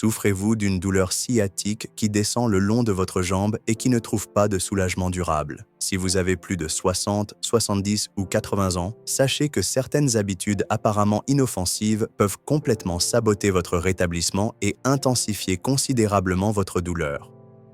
Souffrez-vous d'une douleur sciatique qui descend le long de votre jambe et qui ne trouve pas de soulagement durable? Si vous avez plus de 60, 70 ou 80 ans, sachez que certaines habitudes apparemment inoffensives peuvent complètement saboter votre rétablissement et intensifier considérablement votre douleur.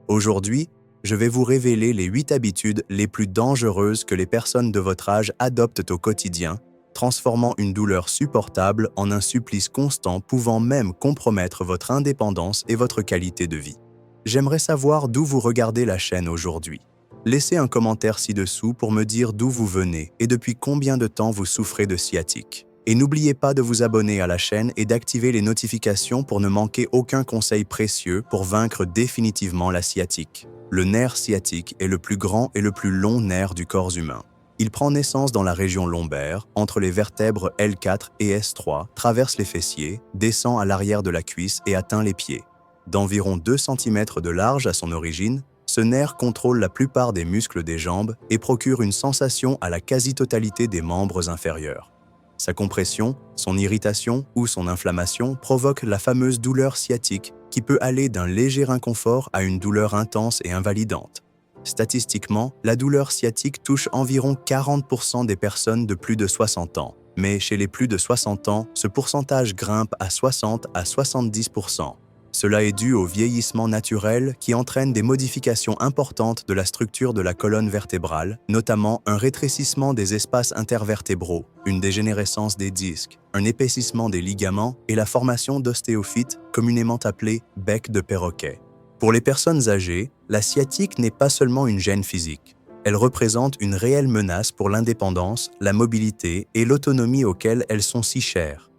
Aujourd'hui, je vais vous révéler les 8 habitudes les plus dangereuses que les personnes de votre âge adoptent au quotidien, transformant une douleur supportable en un supplice constant pouvant même compromettre votre indépendance et votre qualité de vie. J'aimerais savoir d'où vous regardez la chaîne aujourd'hui. Laissez un commentaire ci-dessous pour me dire d'où vous venez et depuis combien de temps vous souffrez de sciatique. Et n'oubliez pas de vous abonner à la chaîne et d'activer les notifications pour ne manquer aucun conseil précieux pour vaincre définitivement la sciatique. Le nerf sciatique est le plus grand et le plus long nerf du corps humain. Il prend naissance dans la région lombaire, entre les vertèbres L4 et S3, traverse les fessiers, descend à l'arrière de la cuisse et atteint les pieds. D'environ 2 cm de large à son origine, ce nerf contrôle la plupart des muscles des jambes et procure une sensation à la quasi-totalité des membres inférieurs. Sa compression, son irritation ou son inflammation provoquent la fameuse douleur sciatique qui peut aller d'un léger inconfort à une douleur intense et invalidante. Statistiquement, la douleur sciatique touche environ 40% des personnes de plus de 60 ans. Mais chez les plus de 60 ans, ce pourcentage grimpe à 60 à 70%. Cela est dû au vieillissement naturel qui entraîne des modifications importantes de la structure de la colonne vertébrale, notamment un rétrécissement des espaces intervertébraux, une dégénérescence des disques, un épaississement des ligaments et la formation d'ostéophytes, communément appelés becs de perroquet. Pour les personnes âgées, la sciatique n'est pas seulement une gêne physique. Elle représente une réelle menace pour l'indépendance, la mobilité et l'autonomie auxquelles elles sont si chères.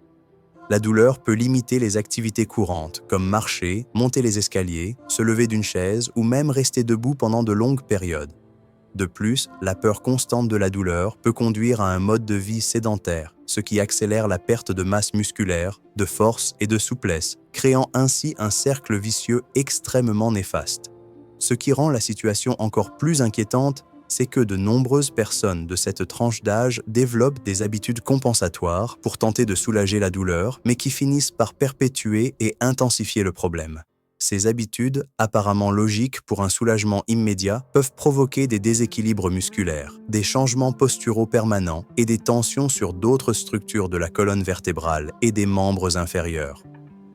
La douleur peut limiter les activités courantes, comme marcher, monter les escaliers, se lever d'une chaise ou même rester debout pendant de longues périodes. De plus, la peur constante de la douleur peut conduire à un mode de vie sédentaire, ce qui accélère la perte de masse musculaire, de force et de souplesse, créant ainsi un cercle vicieux extrêmement néfaste. Ce qui rend la situation encore plus inquiétante, c'est que de nombreuses personnes de cette tranche d'âge développent des habitudes compensatoires pour tenter de soulager la douleur, mais qui finissent par perpétuer et intensifier le problème. Ces habitudes, apparemment logiques pour un soulagement immédiat, peuvent provoquer des déséquilibres musculaires, des changements posturaux permanents et des tensions sur d'autres structures de la colonne vertébrale et des membres inférieurs.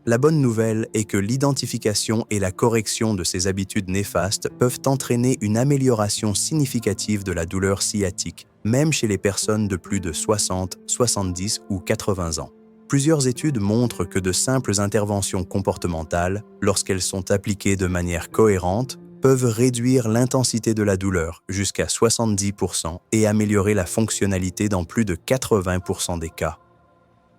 La bonne nouvelle est que l'identification et la correction de ces habitudes néfastes peuvent entraîner une amélioration significative de la douleur sciatique, même chez les personnes de plus de 60, 70 ou 80 ans. Plusieurs études montrent que de simples interventions comportementales, lorsqu'elles sont appliquées de manière cohérente, peuvent réduire l'intensité de la douleur jusqu'à 70% et améliorer la fonctionnalité dans plus de 80% des cas.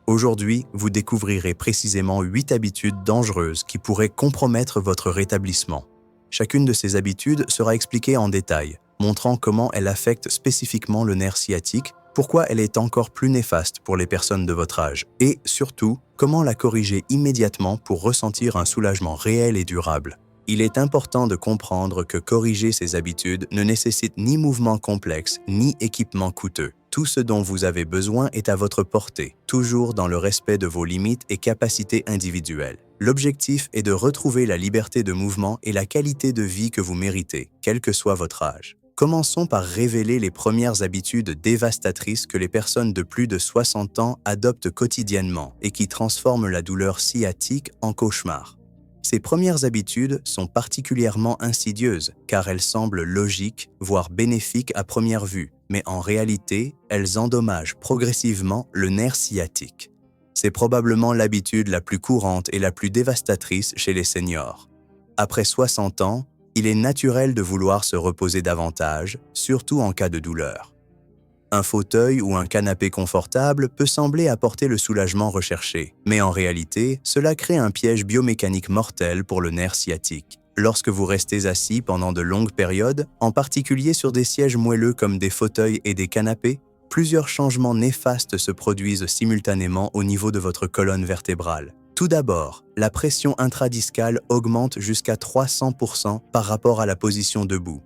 Aujourd'hui, vous découvrirez précisément 8 habitudes dangereuses qui pourraient compromettre votre rétablissement. Chacune de ces habitudes sera expliquée en détail, montrant comment elle affecte spécifiquement le nerf sciatique, pourquoi elle est encore plus néfaste pour les personnes de votre âge et, surtout, comment la corriger immédiatement pour ressentir un soulagement réel et durable. Il est important de comprendre que corriger ces habitudes ne nécessite ni mouvements complexes ni équipements coûteux. Tout ce dont vous avez besoin est à votre portée, toujours dans le respect de vos limites et capacités individuelles. L'objectif est de retrouver la liberté de mouvement et la qualité de vie que vous méritez, quel que soit votre âge. Commençons par révéler les premières habitudes dévastatrices que les personnes de plus de 60 ans adoptent quotidiennement et qui transforment la douleur sciatique en cauchemar. Ces premières habitudes sont particulièrement insidieuses car elles semblent logiques, voire bénéfiques à première vue, mais en réalité, elles endommagent progressivement le nerf sciatique. C'est probablement l'habitude la plus courante et la plus dévastatrice chez les seniors. Après 60 ans, il est naturel de vouloir se reposer davantage, surtout en cas de douleur. Un fauteuil ou un canapé confortable peut sembler apporter le soulagement recherché, mais en réalité, cela crée un piège biomécanique mortel pour le nerf sciatique. Lorsque vous restez assis pendant de longues périodes, en particulier sur des sièges moelleux comme des fauteuils et des canapés, plusieurs changements néfastes se produisent simultanément au niveau de votre colonne vertébrale. Tout d'abord, la pression intradiscale augmente jusqu'à 300% par rapport à la position debout.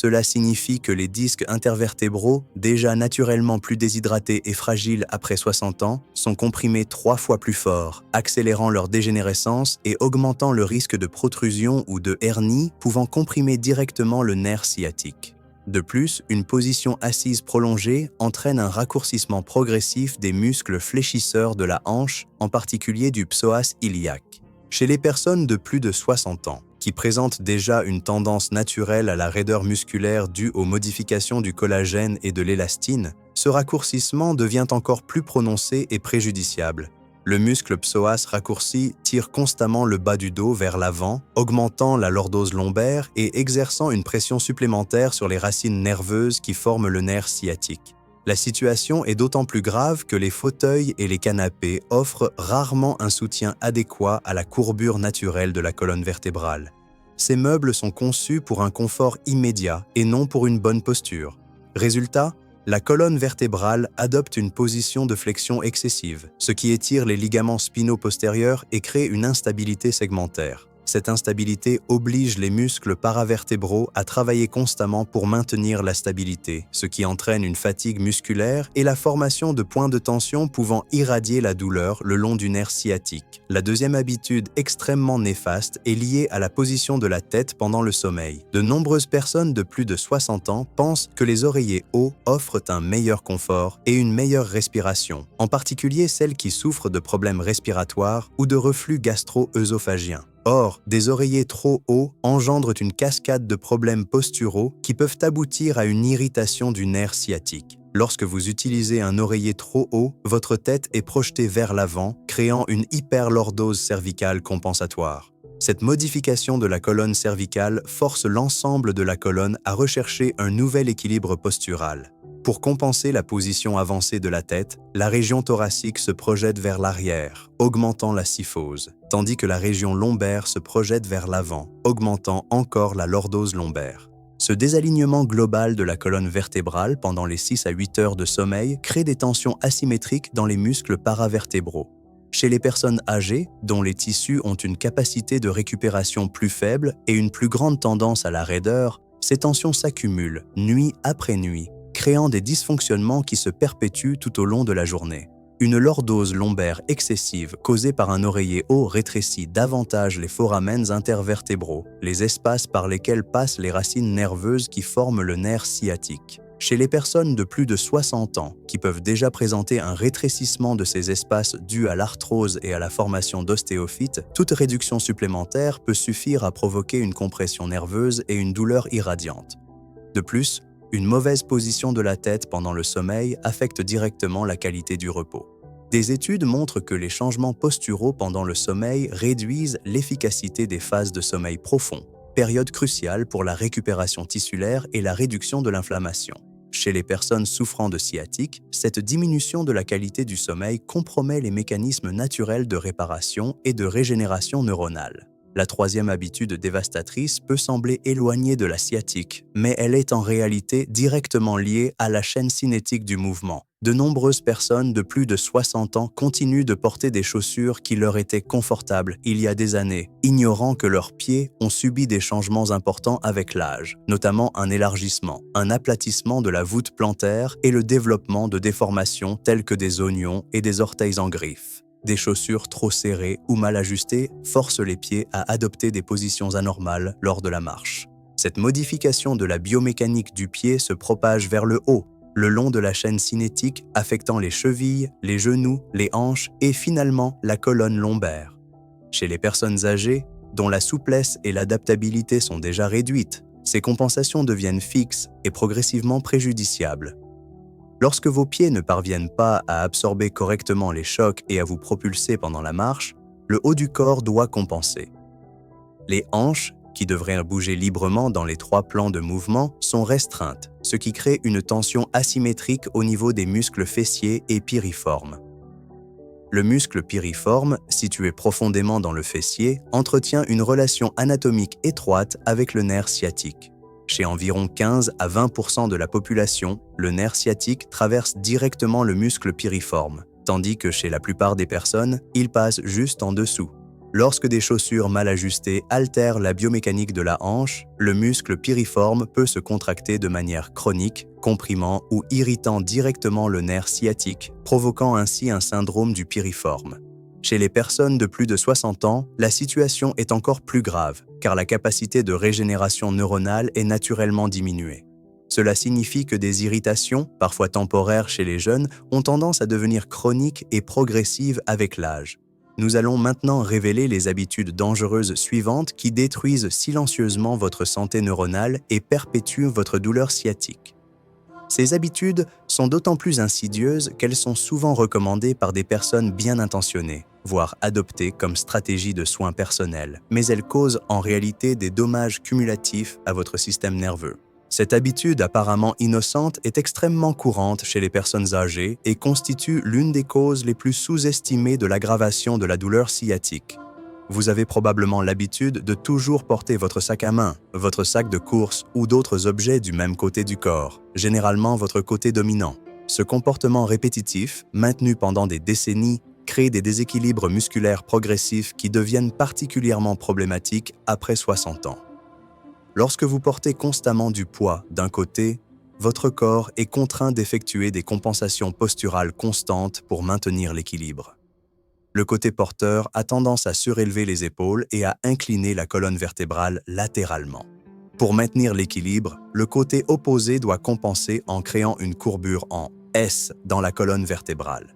Cela signifie que les disques intervertébraux, déjà naturellement plus déshydratés et fragiles après 60 ans, sont comprimés 3 fois plus fort, accélérant leur dégénérescence et augmentant le risque de protrusion ou de hernie, pouvant comprimer directement le nerf sciatique. De plus, une position assise prolongée entraîne un raccourcissement progressif des muscles fléchisseurs de la hanche, en particulier du psoas iliaque. Chez les personnes de plus de 60 ans, qui présentent déjà une tendance naturelle à la raideur musculaire due aux modifications du collagène et de l'élastine, ce raccourcissement devient encore plus prononcé et préjudiciable. Le muscle psoas raccourci tire constamment le bas du dos vers l'avant, augmentant la lordose lombaire et exerçant une pression supplémentaire sur les racines nerveuses qui forment le nerf sciatique. La situation est d'autant plus grave que les fauteuils et les canapés offrent rarement un soutien adéquat à la courbure naturelle de la colonne vertébrale. Ces meubles sont conçus pour un confort immédiat et non pour une bonne posture. Résultat, la colonne vertébrale adopte une position de flexion excessive, ce qui étire les ligaments spinaux postérieurs et crée une instabilité segmentaire. Cette instabilité oblige les muscles paravertébraux à travailler constamment pour maintenir la stabilité, ce qui entraîne une fatigue musculaire et la formation de points de tension pouvant irradier la douleur le long du nerf sciatique. La deuxième habitude extrêmement néfaste est liée à la position de la tête pendant le sommeil. De nombreuses personnes de plus de 60 ans pensent que les oreillers hauts offrent un meilleur confort et une meilleure respiration, en particulier celles qui souffrent de problèmes respiratoires ou de reflux gastro-œsophagien. Or, des oreillers trop hauts engendrent une cascade de problèmes posturaux qui peuvent aboutir à une irritation du nerf sciatique. Lorsque vous utilisez un oreiller trop haut, votre tête est projetée vers l'avant, créant une hyperlordose cervicale compensatoire. Cette modification de la colonne cervicale force l'ensemble de la colonne à rechercher un nouvel équilibre postural. Pour compenser la position avancée de la tête, la région thoracique se projette vers l'arrière, augmentant la syphose, tandis que la région lombaire se projette vers l'avant, augmentant encore la lordose lombaire. Ce désalignement global de la colonne vertébrale pendant les 6 à 8 heures de sommeil crée des tensions asymétriques dans les muscles paravertébraux. Chez les personnes âgées, dont les tissus ont une capacité de récupération plus faible et une plus grande tendance à la raideur, ces tensions s'accumulent, nuit après nuit, créant des dysfonctionnements qui se perpétuent tout au long de la journée. Une lordose lombaire excessive causée par un oreiller haut rétrécit davantage les foramens intervertébraux, les espaces par lesquels passent les racines nerveuses qui forment le nerf sciatique. Chez les personnes de plus de 60 ans, qui peuvent déjà présenter un rétrécissement de ces espaces dû à l'arthrose et à la formation d'ostéophytes, toute réduction supplémentaire peut suffire à provoquer une compression nerveuse et une douleur irradiante. De plus, une mauvaise position de la tête pendant le sommeil affecte directement la qualité du repos. Des études montrent que les changements posturaux pendant le sommeil réduisent l'efficacité des phases de sommeil profond, période cruciale pour la récupération tissulaire et la réduction de l'inflammation. Chez les personnes souffrant de sciatique, cette diminution de la qualité du sommeil compromet les mécanismes naturels de réparation et de régénération neuronale. La troisième habitude dévastatrice peut sembler éloignée de la sciatique, mais elle est en réalité directement liée à la chaîne cinétique du mouvement. De nombreuses personnes de plus de 60 ans continuent de porter des chaussures qui leur étaient confortables il y a des années, ignorant que leurs pieds ont subi des changements importants avec l'âge, notamment un élargissement, un aplatissement de la voûte plantaire et le développement de déformations telles que des oignons et des orteils en griffe. Des chaussures trop serrées ou mal ajustées forcent les pieds à adopter des positions anormales lors de la marche. Cette modification de la biomécanique du pied se propage vers le haut, le long de la chaîne cinétique affectant les chevilles, les genoux, les hanches et finalement la colonne lombaire. Chez les personnes âgées, dont la souplesse et l'adaptabilité sont déjà réduites, ces compensations deviennent fixes et progressivement préjudiciables. Lorsque vos pieds ne parviennent pas à absorber correctement les chocs et à vous propulser pendant la marche, le haut du corps doit compenser. Les hanches, qui devraient bouger librement dans les 3 plans de mouvement, sont restreintes, ce qui crée une tension asymétrique au niveau des muscles fessiers et piriformes. Le muscle piriforme, situé profondément dans le fessier, entretient une relation anatomique étroite avec le nerf sciatique. Chez environ 15 à 20% de la population, le nerf sciatique traverse directement le muscle piriforme, tandis que chez la plupart des personnes, il passe juste en dessous. Lorsque des chaussures mal ajustées altèrent la biomécanique de la hanche, le muscle piriforme peut se contracter de manière chronique, comprimant ou irritant directement le nerf sciatique, provoquant ainsi un syndrome du piriforme. Chez les personnes de plus de 60 ans, la situation est encore plus grave, car la capacité de régénération neuronale est naturellement diminuée. Cela signifie que des irritations, parfois temporaires chez les jeunes, ont tendance à devenir chroniques et progressives avec l'âge. Nous allons maintenant révéler les habitudes dangereuses suivantes qui détruisent silencieusement votre santé neuronale et perpétuent votre douleur sciatique. Ces habitudes sont d'autant plus insidieuses qu'elles sont souvent recommandées par des personnes bien intentionnées, voire adoptées comme stratégie de soins personnels, mais elles causent en réalité des dommages cumulatifs à votre système nerveux. Cette habitude apparemment innocente est extrêmement courante chez les personnes âgées et constitue l'une des causes les plus sous-estimées de l'aggravation de la douleur sciatique. Vous avez probablement l'habitude de toujours porter votre sac à main, votre sac de course ou d'autres objets du même côté du corps, généralement votre côté dominant. Ce comportement répétitif, maintenu pendant des décennies, crée des déséquilibres musculaires progressifs qui deviennent particulièrement problématiques après 60 ans. Lorsque vous portez constamment du poids d'un côté, votre corps est contraint d'effectuer des compensations posturales constantes pour maintenir l'équilibre. Le côté porteur a tendance à surélever les épaules et à incliner la colonne vertébrale latéralement. Pour maintenir l'équilibre, le côté opposé doit compenser en créant une courbure en S dans la colonne vertébrale.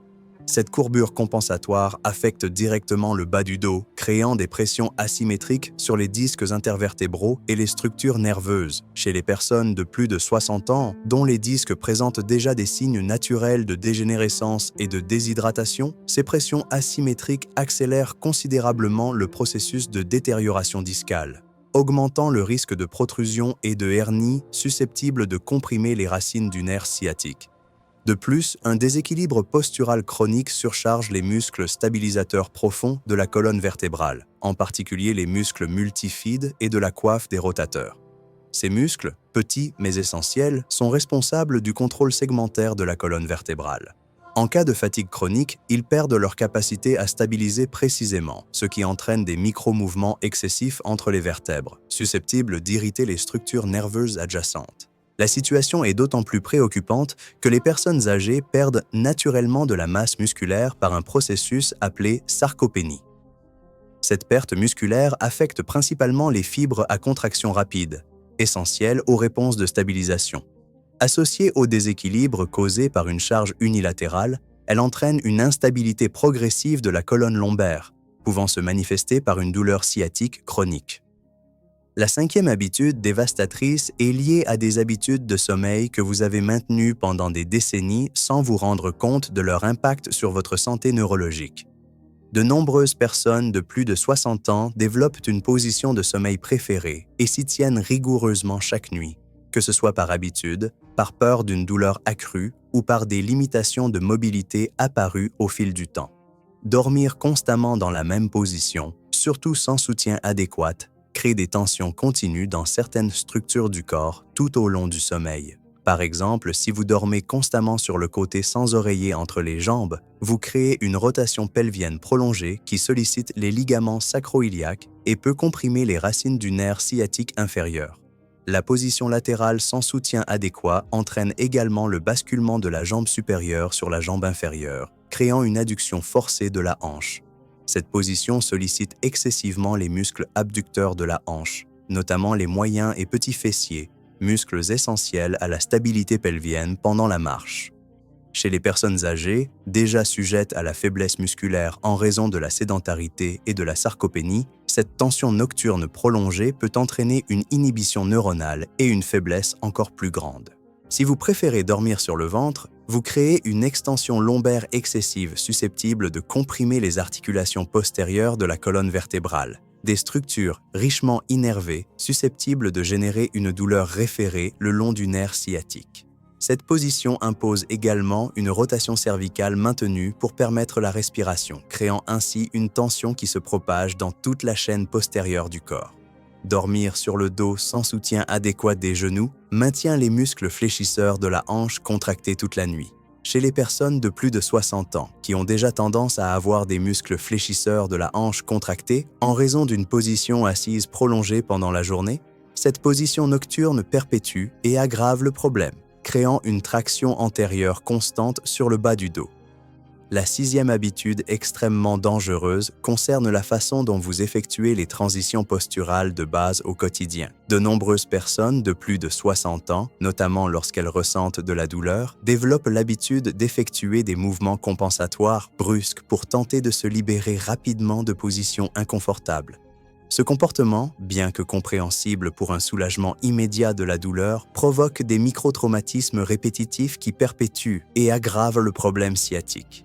Cette courbure compensatoire affecte directement le bas du dos, créant des pressions asymétriques sur les disques intervertébraux et les structures nerveuses. Chez les personnes de plus de 60 ans, dont les disques présentent déjà des signes naturels de dégénérescence et de déshydratation, ces pressions asymétriques accélèrent considérablement le processus de détérioration discale, augmentant le risque de protrusion et de hernie susceptibles de comprimer les racines du nerf sciatique. De plus, un déséquilibre postural chronique surcharge les muscles stabilisateurs profonds de la colonne vertébrale, en particulier les muscles multifides et de la coiffe des rotateurs. Ces muscles, petits mais essentiels, sont responsables du contrôle segmentaire de la colonne vertébrale. En cas de fatigue chronique, ils perdent leur capacité à stabiliser précisément, ce qui entraîne des micro-mouvements excessifs entre les vertèbres, susceptibles d'irriter les structures nerveuses adjacentes. La situation est d'autant plus préoccupante que les personnes âgées perdent naturellement de la masse musculaire par un processus appelé sarcopénie. Cette perte musculaire affecte principalement les fibres à contraction rapide, essentielles aux réponses de stabilisation. Associée au déséquilibre causé par une charge unilatérale, elle entraîne une instabilité progressive de la colonne lombaire, pouvant se manifester par une douleur sciatique chronique. La 5e habitude dévastatrice est liée à des habitudes de sommeil que vous avez maintenues pendant des décennies sans vous rendre compte de leur impact sur votre santé neurologique. De nombreuses personnes de plus de 60 ans développent une position de sommeil préférée et s'y tiennent rigoureusement chaque nuit, que ce soit par habitude, par peur d'une douleur accrue ou par des limitations de mobilité apparues au fil du temps. Dormir constamment dans la même position, surtout sans soutien adéquat, crée des tensions continues dans certaines structures du corps tout au long du sommeil. Par exemple, si vous dormez constamment sur le côté sans oreiller entre les jambes, vous créez une rotation pelvienne prolongée qui sollicite les ligaments sacro-iliaques et peut comprimer les racines du nerf sciatique inférieur. La position latérale sans soutien adéquat entraîne également le basculement de la jambe supérieure sur la jambe inférieure, créant une adduction forcée de la hanche. Cette position sollicite excessivement les muscles abducteurs de la hanche, notamment les moyens et petits fessiers, muscles essentiels à la stabilité pelvienne pendant la marche. Chez les personnes âgées, déjà sujettes à la faiblesse musculaire en raison de la sédentarité et de la sarcopénie, cette tension nocturne prolongée peut entraîner une inhibition neuronale et une faiblesse encore plus grande. Si vous préférez dormir sur le ventre, vous créez une extension lombaire excessive susceptible de comprimer les articulations postérieures de la colonne vertébrale, des structures richement innervées susceptibles de générer une douleur référée le long du nerf sciatique. Cette position impose également une rotation cervicale maintenue pour permettre la respiration, créant ainsi une tension qui se propage dans toute la chaîne postérieure du corps. Dormir sur le dos sans soutien adéquat des genoux maintient les muscles fléchisseurs de la hanche contractés toute la nuit. Chez les personnes de plus de 60 ans, qui ont déjà tendance à avoir des muscles fléchisseurs de la hanche contractés en raison d'une position assise prolongée pendant la journée, cette position nocturne perpétue et aggrave le problème, créant une traction antérieure constante sur le bas du dos. La sixième habitude extrêmement dangereuse concerne la façon dont vous effectuez les transitions posturales de base au quotidien. De nombreuses personnes de plus de 60 ans, notamment lorsqu'elles ressentent de la douleur, développent l'habitude d'effectuer des mouvements compensatoires brusques pour tenter de se libérer rapidement de positions inconfortables. Ce comportement, bien que compréhensible pour un soulagement immédiat de la douleur, provoque des microtraumatismes répétitifs qui perpétuent et aggravent le problème sciatique.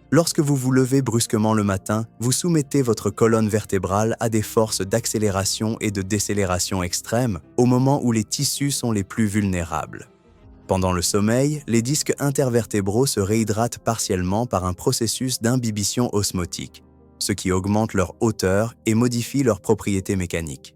Lorsque vous vous levez brusquement le matin, vous soumettez votre colonne vertébrale à des forces d'accélération et de décélération extrêmes au moment où les tissus sont les plus vulnérables. Pendant le sommeil, les disques intervertébraux se réhydratent partiellement par un processus d'imbibition osmotique, ce qui augmente leur hauteur et modifie leurs propriétés mécaniques.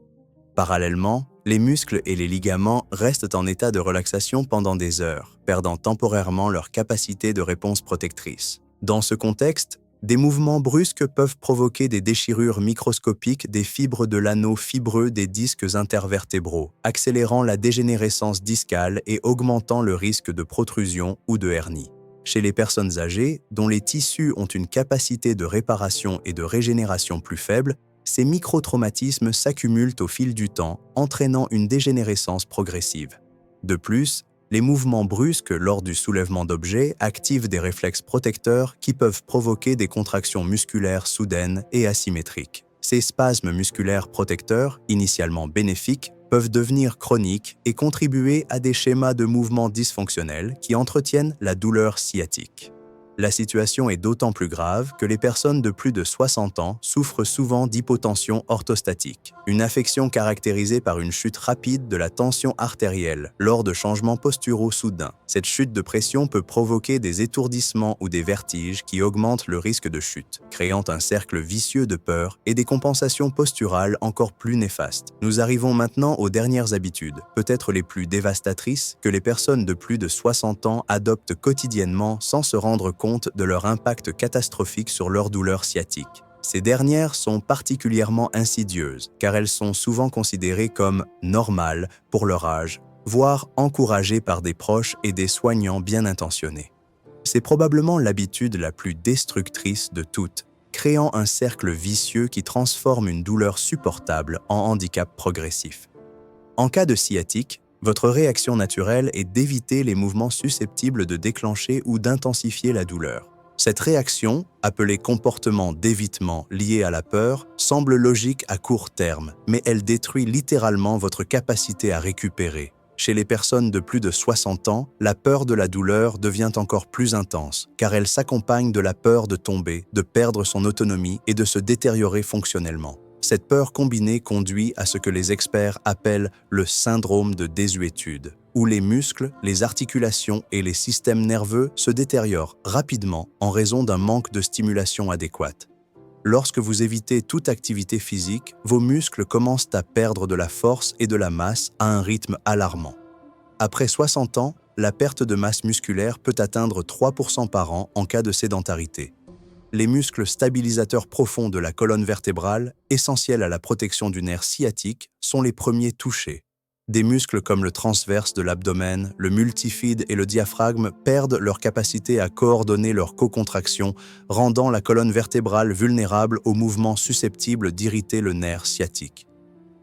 Parallèlement, les muscles et les ligaments restent en état de relaxation pendant des heures, perdant temporairement leur capacité de réponse protectrice. Dans ce contexte, des mouvements brusques peuvent provoquer des déchirures microscopiques des fibres de l'anneau fibreux des disques intervertébraux, accélérant la dégénérescence discale et augmentant le risque de protrusion ou de hernie. Chez les personnes âgées, dont les tissus ont une capacité de réparation et de régénération plus faible, ces microtraumatismes s'accumulent au fil du temps, entraînant une dégénérescence progressive. De plus, les mouvements brusques lors du soulèvement d'objets activent des réflexes protecteurs qui peuvent provoquer des contractions musculaires soudaines et asymétriques. Ces spasmes musculaires protecteurs, initialement bénéfiques, peuvent devenir chroniques et contribuer à des schémas de mouvement dysfonctionnels qui entretiennent la douleur sciatique. La situation est d'autant plus grave que les personnes de plus de 60 ans souffrent souvent d'hypotension orthostatique, une affection caractérisée par une chute rapide de la tension artérielle lors de changements posturaux soudains. Cette chute de pression peut provoquer des étourdissements ou des vertiges qui augmentent le risque de chute, créant un cercle vicieux de peur et des compensations posturales encore plus néfastes. Nous arrivons maintenant aux dernières habitudes, peut-être les plus dévastatrices, que les personnes de plus de 60 ans adoptent quotidiennement sans se rendre compte de leur impact catastrophique sur leur douleur sciatique. Ces dernières sont particulièrement insidieuses, car elles sont souvent considérées comme normales pour leur âge, voire encouragées par des proches et des soignants bien intentionnés. C'est probablement l'habitude la plus destructrice de toutes, créant un cercle vicieux qui transforme une douleur supportable en handicap progressif. En cas de sciatique, votre réaction naturelle est d'éviter les mouvements susceptibles de déclencher ou d'intensifier la douleur. Cette réaction, appelée comportement d'évitement lié à la peur, semble logique à court terme, mais elle détruit littéralement votre capacité à récupérer. Chez les personnes de plus de 60 ans, la peur de la douleur devient encore plus intense, car elle s'accompagne de la peur de tomber, de perdre son autonomie et de se détériorer fonctionnellement. Cette peur combinée conduit à ce que les experts appellent le syndrome de désuétude, où les muscles, les articulations et les systèmes nerveux se détériorent rapidement en raison d'un manque de stimulation adéquate. Lorsque vous évitez toute activité physique, vos muscles commencent à perdre de la force et de la masse à un rythme alarmant. Après 60 ans, la perte de masse musculaire peut atteindre 3% par an en cas de sédentarité. Les muscles stabilisateurs profonds de la colonne vertébrale, essentiels à la protection du nerf sciatique, sont les premiers touchés. Des muscles comme le transverse de l'abdomen, le multifide et le diaphragme perdent leur capacité à coordonner leurs co-contractions, rendant la colonne vertébrale vulnérable aux mouvements susceptibles d'irriter le nerf sciatique.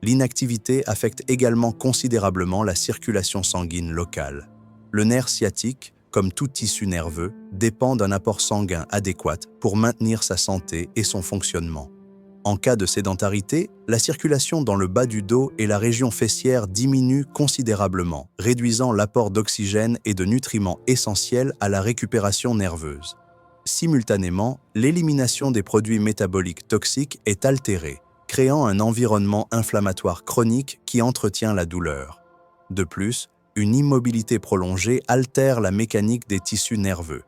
L'inactivité affecte également considérablement la circulation sanguine locale. Le nerf sciatique, comme tout tissu nerveux, dépend d'un apport sanguin adéquat pour maintenir sa santé et son fonctionnement. En cas de sédentarité, la circulation dans le bas du dos et la région fessière diminue considérablement, réduisant l'apport d'oxygène et de nutriments essentiels à la récupération nerveuse. Simultanément, l'élimination des produits métaboliques toxiques est altérée, créant un environnement inflammatoire chronique qui entretient la douleur. De plus, une immobilité prolongée altère la mécanique des tissus nerveux.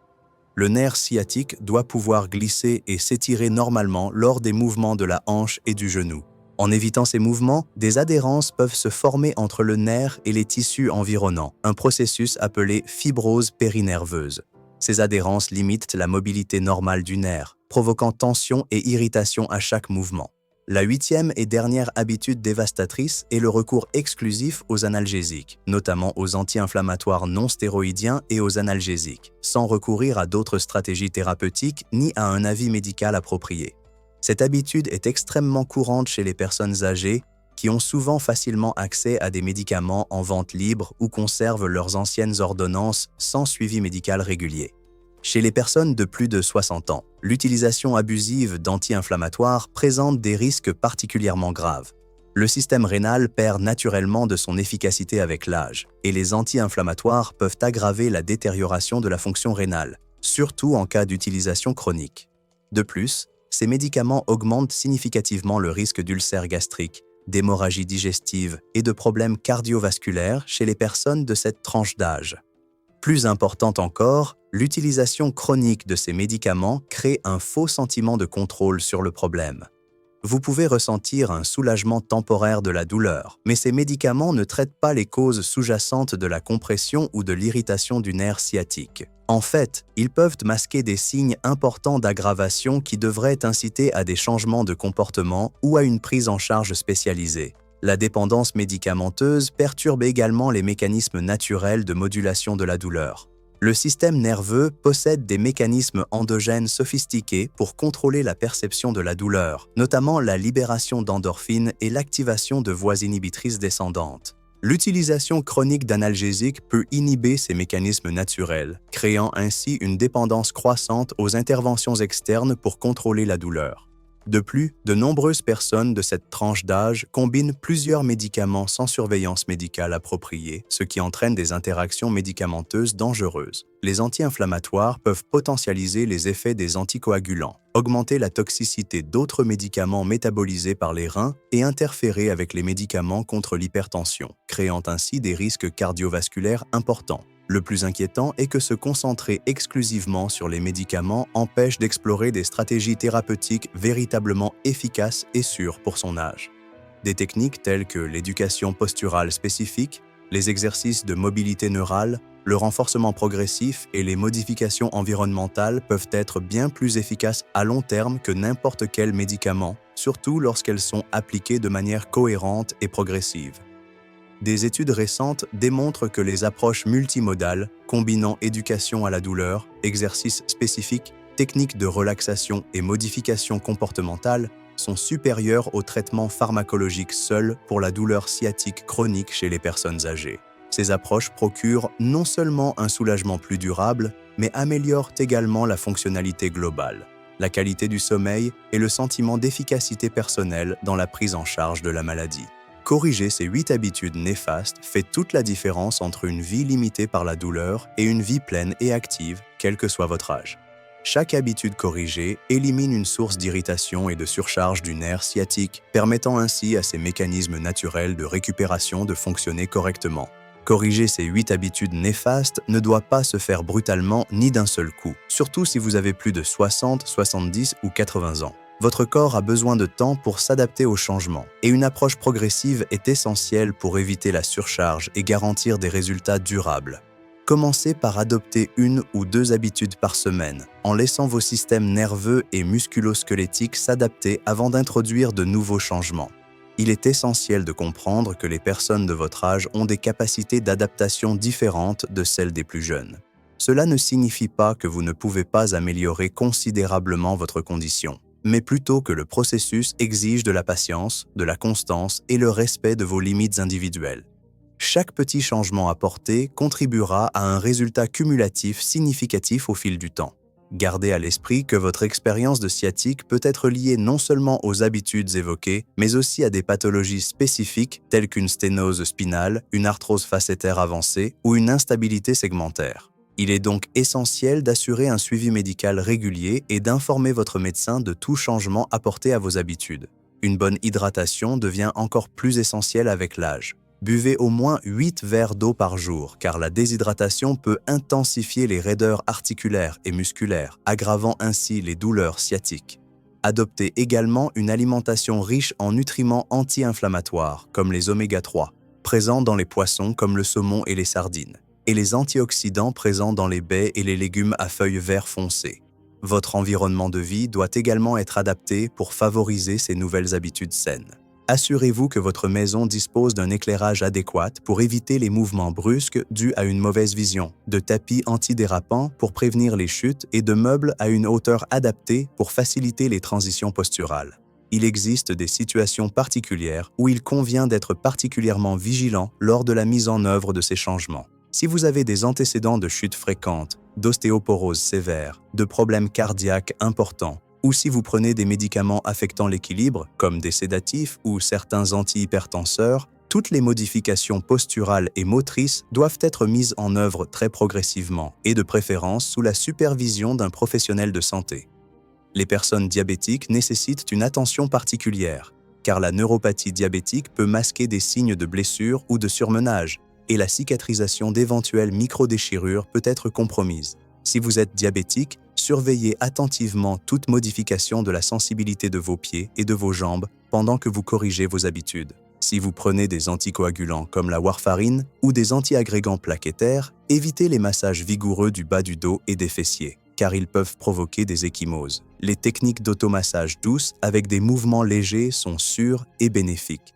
Le nerf sciatique doit pouvoir glisser et s'étirer normalement lors des mouvements de la hanche et du genou. En évitant ces mouvements, des adhérences peuvent se former entre le nerf et les tissus environnants, un processus appelé fibrose périnerveuse. Ces adhérences limitent la mobilité normale du nerf, provoquant tension et irritation à chaque mouvement. La huitième et dernière habitude dévastatrice est le recours exclusif aux analgésiques, notamment aux anti-inflammatoires non stéroïdiens et aux analgésiques, sans recourir à d'autres stratégies thérapeutiques ni à un avis médical approprié. Cette habitude est extrêmement courante chez les personnes âgées qui ont souvent facilement accès à des médicaments en vente libre ou conservent leurs anciennes ordonnances sans suivi médical régulier. Chez les personnes de plus de 60 ans, l'utilisation abusive d'anti-inflammatoires présente des risques particulièrement graves. Le système rénal perd naturellement de son efficacité avec l'âge, et les anti-inflammatoires peuvent aggraver la détérioration de la fonction rénale, surtout en cas d'utilisation chronique. De plus, ces médicaments augmentent significativement le risque d'ulcères gastriques, d'hémorragie digestive et de problèmes cardiovasculaires chez les personnes de cette tranche d'âge. Plus importante encore, l'utilisation chronique de ces médicaments crée un faux sentiment de contrôle sur le problème. Vous pouvez ressentir un soulagement temporaire de la douleur, mais ces médicaments ne traitent pas les causes sous-jacentes de la compression ou de l'irritation du nerf sciatique. En fait, ils peuvent masquer des signes importants d'aggravation qui devraient inciter à des changements de comportement ou à une prise en charge spécialisée. La dépendance médicamenteuse perturbe également les mécanismes naturels de modulation de la douleur. Le système nerveux possède des mécanismes endogènes sophistiqués pour contrôler la perception de la douleur, notamment la libération d'endorphines et l'activation de voies inhibitrices descendantes. L'utilisation chronique d'analgésiques peut inhiber ces mécanismes naturels, créant ainsi une dépendance croissante aux interventions externes pour contrôler la douleur. De plus, de nombreuses personnes de cette tranche d'âge combinent plusieurs médicaments sans surveillance médicale appropriée, ce qui entraîne des interactions médicamenteuses dangereuses. Les anti-inflammatoires peuvent potentialiser les effets des anticoagulants, augmenter la toxicité d'autres médicaments métabolisés par les reins et interférer avec les médicaments contre l'hypertension, créant ainsi des risques cardiovasculaires importants. Le plus inquiétant est que se concentrer exclusivement sur les médicaments empêche d'explorer des stratégies thérapeutiques véritablement efficaces et sûres pour son âge. Des techniques telles que l'éducation posturale spécifique, les exercices de mobilité neurale, le renforcement progressif et les modifications environnementales peuvent être bien plus efficaces à long terme que n'importe quel médicament, surtout lorsqu'elles sont appliquées de manière cohérente et progressive. Des études récentes démontrent que les approches multimodales, combinant éducation à la douleur, exercices spécifiques, techniques de relaxation et modifications comportementales, sont supérieures aux traitements pharmacologiques seuls pour la douleur sciatique chronique chez les personnes âgées. Ces approches procurent non seulement un soulagement plus durable, mais améliorent également la fonctionnalité globale, la qualité du sommeil et le sentiment d'efficacité personnelle dans la prise en charge de la maladie. Corriger ces 8 habitudes néfastes fait toute la différence entre une vie limitée par la douleur et une vie pleine et active, quel que soit votre âge. Chaque habitude corrigée élimine une source d'irritation et de surcharge du nerf sciatique, permettant ainsi à ces mécanismes naturels de récupération de fonctionner correctement. Corriger ces 8 habitudes néfastes ne doit pas se faire brutalement ni d'un seul coup, surtout si vous avez plus de 60, 70 ou 80 ans. Votre corps a besoin de temps pour s'adapter aux changements, et une approche progressive est essentielle pour éviter la surcharge et garantir des résultats durables. Commencez par adopter 1 ou 2 habitudes par semaine, en laissant vos systèmes nerveux et musculo-squelettiques s'adapter avant d'introduire de nouveaux changements. Il est essentiel de comprendre que les personnes de votre âge ont des capacités d'adaptation différentes de celles des plus jeunes. Cela ne signifie pas que vous ne pouvez pas améliorer considérablement votre condition, mais plutôt que le processus exige de la patience, de la constance et le respect de vos limites individuelles. Chaque petit changement apporté contribuera à un résultat cumulatif significatif au fil du temps. Gardez à l'esprit que votre expérience de sciatique peut être liée non seulement aux habitudes évoquées, mais aussi à des pathologies spécifiques telles qu'une sténose spinale, une arthrose facétaire avancée ou une instabilité segmentaire. Il est donc essentiel d'assurer un suivi médical régulier et d'informer votre médecin de tout changement apporté à vos habitudes. Une bonne hydratation devient encore plus essentielle avec l'âge. Buvez au moins 8 verres d'eau par jour, car la déshydratation peut intensifier les raideurs articulaires et musculaires, aggravant ainsi les douleurs sciatiques. Adoptez également une alimentation riche en nutriments anti-inflammatoires, comme les oméga 3, présents dans les poissons comme le saumon et les sardines. et les antioxydants présents dans les baies et les légumes à feuilles vert foncé. Votre environnement de vie doit également être adapté pour favoriser ces nouvelles habitudes saines. Assurez-vous que votre maison dispose d'un éclairage adéquat pour éviter les mouvements brusques dus à une mauvaise vision, de tapis antidérapants pour prévenir les chutes et de meubles à une hauteur adaptée pour faciliter les transitions posturales. Il existe des situations particulières où il convient d'être particulièrement vigilant lors de la mise en œuvre de ces changements. Si vous avez des antécédents de chutes fréquentes, d'ostéoporose sévère, de problèmes cardiaques importants, ou si vous prenez des médicaments affectant l'équilibre, comme des sédatifs ou certains antihypertenseurs, toutes les modifications posturales et motrices doivent être mises en œuvre très progressivement et de préférence sous la supervision d'un professionnel de santé. Les personnes diabétiques nécessitent une attention particulière, car la neuropathie diabétique peut masquer des signes de blessure ou de surmenage, et la cicatrisation d'éventuelles microdéchirures peut être compromise. Si vous êtes diabétique, surveillez attentivement toute modification de la sensibilité de vos pieds et de vos jambes pendant que vous corrigez vos habitudes. Si vous prenez des anticoagulants comme la warfarine ou des antiagrégants plaquettaires, évitez les massages vigoureux du bas du dos et des fessiers, car ils peuvent provoquer des ecchymoses. Les techniques d'automassage douce avec des mouvements légers sont sûres et bénéfiques.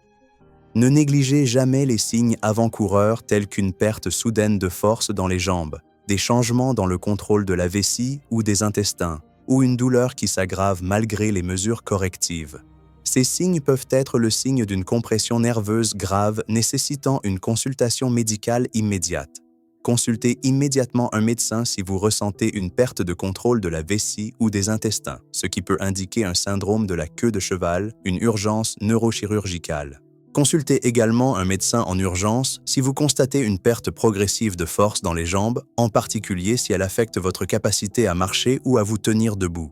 Ne négligez jamais les signes avant-coureurs tels qu'une perte soudaine de force dans les jambes, des changements dans le contrôle de la vessie ou des intestins, ou une douleur qui s'aggrave malgré les mesures correctives. Ces signes peuvent être le signe d'une compression nerveuse grave nécessitant une consultation médicale immédiate. Consultez immédiatement un médecin si vous ressentez une perte de contrôle de la vessie ou des intestins, ce qui peut indiquer un syndrome de la queue de cheval, une urgence neurochirurgicale. Consultez également un médecin en urgence si vous constatez une perte progressive de force dans les jambes, en particulier si elle affecte votre capacité à marcher ou à vous tenir debout.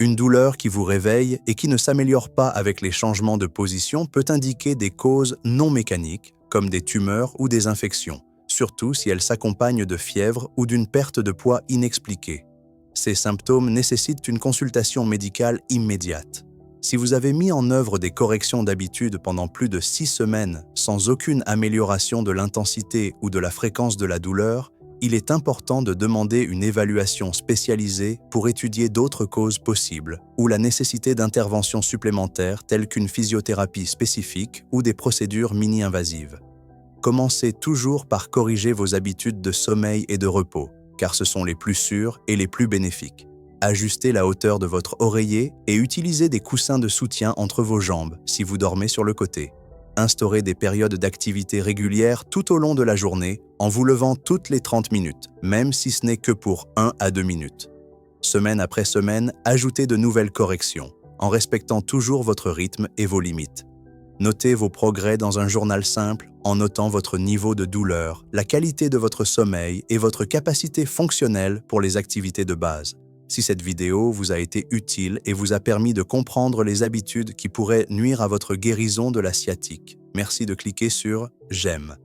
Une douleur qui vous réveille et qui ne s'améliore pas avec les changements de position peut indiquer des causes non mécaniques, comme des tumeurs ou des infections, surtout si elle s'accompagne de fièvre ou d'une perte de poids inexpliquée. Ces symptômes nécessitent une consultation médicale immédiate. Si vous avez mis en œuvre des corrections d'habitude pendant plus de 6 semaines sans aucune amélioration de l'intensité ou de la fréquence de la douleur, il est important de demander une évaluation spécialisée pour étudier d'autres causes possibles ou la nécessité d'interventions supplémentaires telles qu'une physiothérapie spécifique ou des procédures mini-invasives. Commencez toujours par corriger vos habitudes de sommeil et de repos, car ce sont les plus sûrs et les plus bénéfiques. Ajustez la hauteur de votre oreiller et utilisez des coussins de soutien entre vos jambes si vous dormez sur le côté. Instaurez des périodes d'activité régulières tout au long de la journée en vous levant toutes les 30 minutes, même si ce n'est que pour 1 à 2 minutes. Semaine après semaine, ajoutez de nouvelles corrections, en respectant toujours votre rythme et vos limites. Notez vos progrès dans un journal simple en notant votre niveau de douleur, la qualité de votre sommeil et votre capacité fonctionnelle pour les activités de base. Si cette vidéo vous a été utile et vous a permis de comprendre les habitudes qui pourraient nuire à votre guérison de la sciatique, merci de cliquer sur « J'aime ».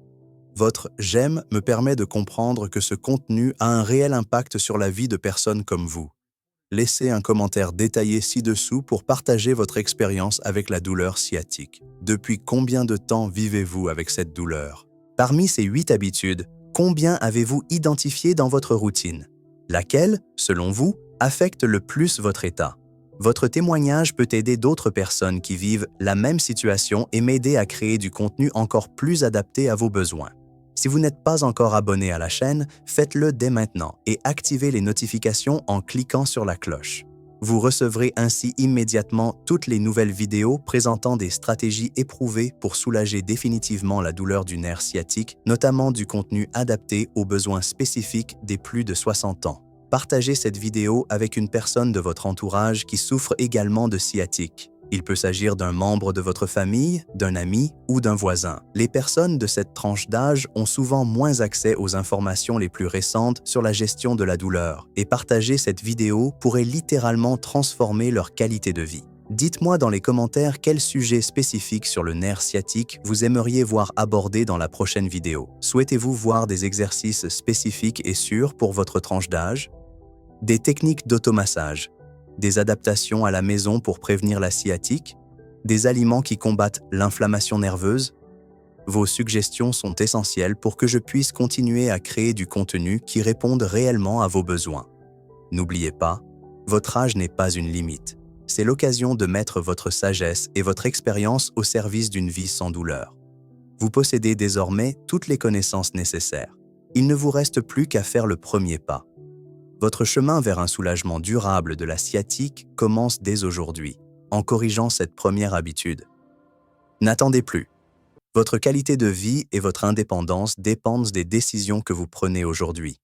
Votre « J'aime » me permet de comprendre que ce contenu a un réel impact sur la vie de personnes comme vous. Laissez un commentaire détaillé ci-dessous pour partager votre expérience avec la douleur sciatique. Depuis combien de temps vivez-vous avec cette douleur? Parmi ces 8 habitudes, combien avez-vous identifié dans votre routine? Laquelle, selon vous, affecte le plus votre état? Votre témoignage peut aider d'autres personnes qui vivent la même situation et m'aider à créer du contenu encore plus adapté à vos besoins. Si vous n'êtes pas encore abonné à la chaîne, faites-le dès maintenant et activez les notifications en cliquant sur la cloche. Vous recevrez ainsi immédiatement toutes les nouvelles vidéos présentant des stratégies éprouvées pour soulager définitivement la douleur du nerf sciatique, notamment du contenu adapté aux besoins spécifiques des plus de 60 ans. Partagez cette vidéo avec une personne de votre entourage qui souffre également de sciatique. Il peut s'agir d'un membre de votre famille, d'un ami ou d'un voisin. Les personnes de cette tranche d'âge ont souvent moins accès aux informations les plus récentes sur la gestion de la douleur, et partager cette vidéo pourrait littéralement transformer leur qualité de vie. Dites-moi dans les commentaires quel sujet spécifique sur le nerf sciatique vous aimeriez voir abordé dans la prochaine vidéo. Souhaitez-vous voir des exercices spécifiques et sûrs pour votre tranche d'âge? Des techniques d'automassage, des adaptations à la maison pour prévenir la sciatique, des aliments qui combattent l'inflammation nerveuse? Vos suggestions sont essentielles pour que je puisse continuer à créer du contenu qui réponde réellement à vos besoins. N'oubliez pas, votre âge n'est pas une limite. C'est l'occasion de mettre votre sagesse et votre expérience au service d'une vie sans douleur. Vous possédez désormais toutes les connaissances nécessaires. Il ne vous reste plus qu'à faire le premier pas. Votre chemin vers un soulagement durable de la sciatique commence dès aujourd'hui, en corrigeant cette première habitude. N'attendez plus. Votre qualité de vie et votre indépendance dépendent des décisions que vous prenez aujourd'hui.